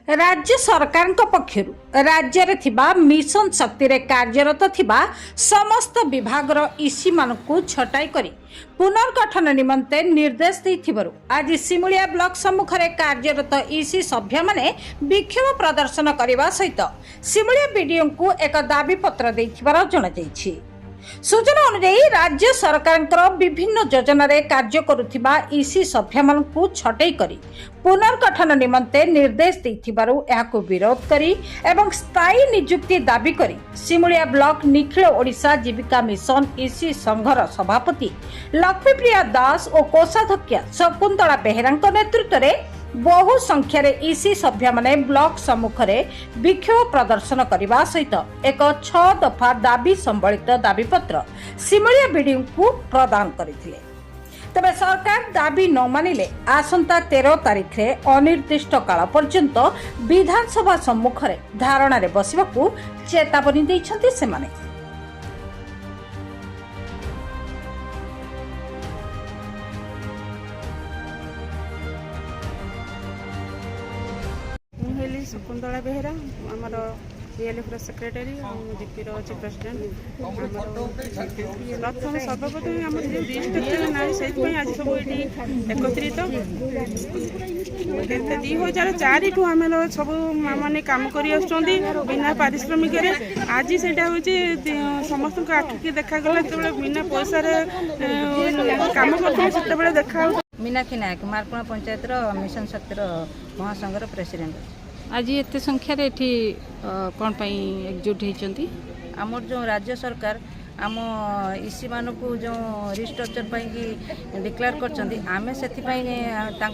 राज्य सरकार पक्षर राज्य में मिशन शक्ति रे कार्यरत थिबा समस्त विभागर ईसी मानकु छटाई करी पुनर्गठन निमंते निर्देश दैथिबारु आज सिमुलिया ब्लॉक सम्मुख रे कार्यरत ईसी सभ्य माने विक्षोभ प्रदर्शन करने सहित सिमुलिया बीडीओ को एक दाबी पत्र दैथिबार जणा जायछि। सूचना अनुसार राज्य सरकार विभिन्न योजन कार्य करुथिबा ईसी सभ्य मानकु छटाई करी पुनर्गठन निमंते निर्देश दैथिबारु एहाकु विरोध करी एवं स्थायी नियुक्ति दाबी करी सिमुलिया ब्लॉक निखिल ओडिशा जीविका मिशन ईसी संघर सभापति लक्ष्मीप्रिया दास और कोषाध्यक्ष शकुंतला बेहेरांक नेतृत्व में बहु संख्यार ईसी सभ्य माने ब्लॉक सम्मुख में विक्षोभ प्रदर्शन करने सहित एक 6 दफा दाबी संबलित दाबीपत्र सिमुलिया बीडीओ को प्रदान करथिले। तबे सरकार दाबी न मानिले आसंता 13 तारिख रे अनिर्दिष्ट काल पर्यंत विधानसभा सम्मुख में धारणा रे बसिबाकू चेतावनी दैछन्ति सेमाने। शकुंतला बेहेरा आमर डीएलएफ सेक्रेटरी जीपीर अच्छे प्रेसिडेंट प्रथम सर्वप्रथम आम जो रिस्ट्रक्चर ना से आज सब ये एकत्रित 2004 ठू आम सब मैंने कम कर बिना पारिश्रमिक आज से समस्त आखिक देखागला जो बिना पैसा कम कर देखा। मीनाक्षी नायक मारकुणा पंचायत मिशन शक्तिर महासंघर प्रेसिडेंट। आज एत संख्यार एठी कौन एकजुट होती आमर जो राज्य सरकार आम ईसी मानक जो रिस्ट्रक्चर कि डिक्लेयर करें से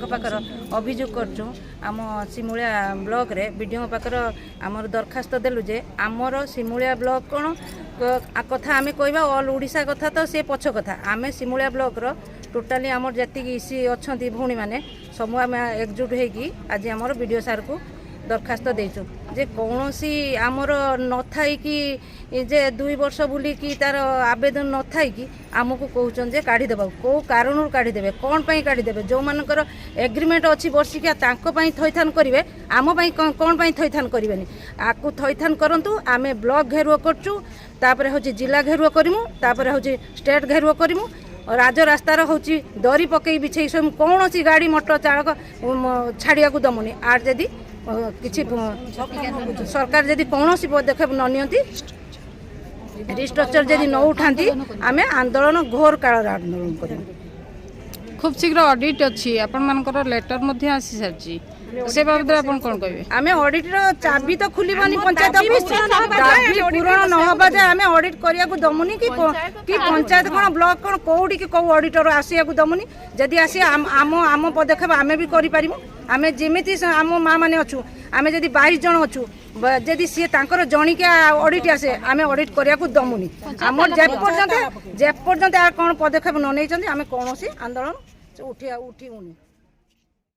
पाखर अभियोग करचु आम सिमुलिया ब्लॉक रे बीडीओ पाखर आमर दरखास्त देलु जे आमर सिमुलिया ब्लॉक कौन कथा आम कहवा ऑल ओडिशा कथा तो से पछ कथा आम सिमुलिया ब्लॉक रो टोटाली आमर जी ईसी अच्छा भौणी मैंने सब आम एकजुट होगी आज आमर बीडीओ सार को दरखास्त देचु जे कौन सी आमर न थाई कि जे 2 वर्ष बुली कि तार आवेदन न थाई कि आमको कहउछन जे काढ़ी देबा को कारण काढ़ी देबे कोन पई काढ़ी देबे जो मानकर एग्रीमेंट अछि वर्षिका तांको पई थैथान करिवे आम पई कोन पई थैथान करिवेनी आकु थैथान करंतु आमे ब्लॉक घेरुओ करचु तापरे होची जिला घेरुओ करिमु तापरे होची स्टेट घेरुओ करिमु राज रास्तार होची दरी पकई बिछई सब कौन सी गाड़ी मोटर चालक छाड़िया को दमुनी आर जदि किसी सरकार जदि कौन सी पदक्षेप न नियंती रिस्ट्रक्चर जदि न उठाती आमे आंदोलन घोर काल आंदोलन करूँ। खूब शीघ्र ऑडिट अच्छी आपण मानकर लेटर मध्य आसी सारची से बाबद आपण कोन कहबे आमे ऑडिट रो चाबी तो खुलीबानी पंचायत ऑफिस चाबी पूर्ण न होबा जे आमे ऑडिट करिया को दमुनी कि पंचायत कोन ब्लॉक कोन कोउडी कि को ऑडिटर आसिया को दमुनी जदी आसी आम पदक्षेप आमे भी करि पारिमु आमे जेमिति आम माँ माने अछु आमे जदी 22 जन अछु जदि सी तांकर जणिका ऑडिट आसे आमे ऑडिट करिया को दमुनी हमर जे पर्यंत कौन पदक्षेप न नै आमे कोनोसी आंदोलन उठी उनी।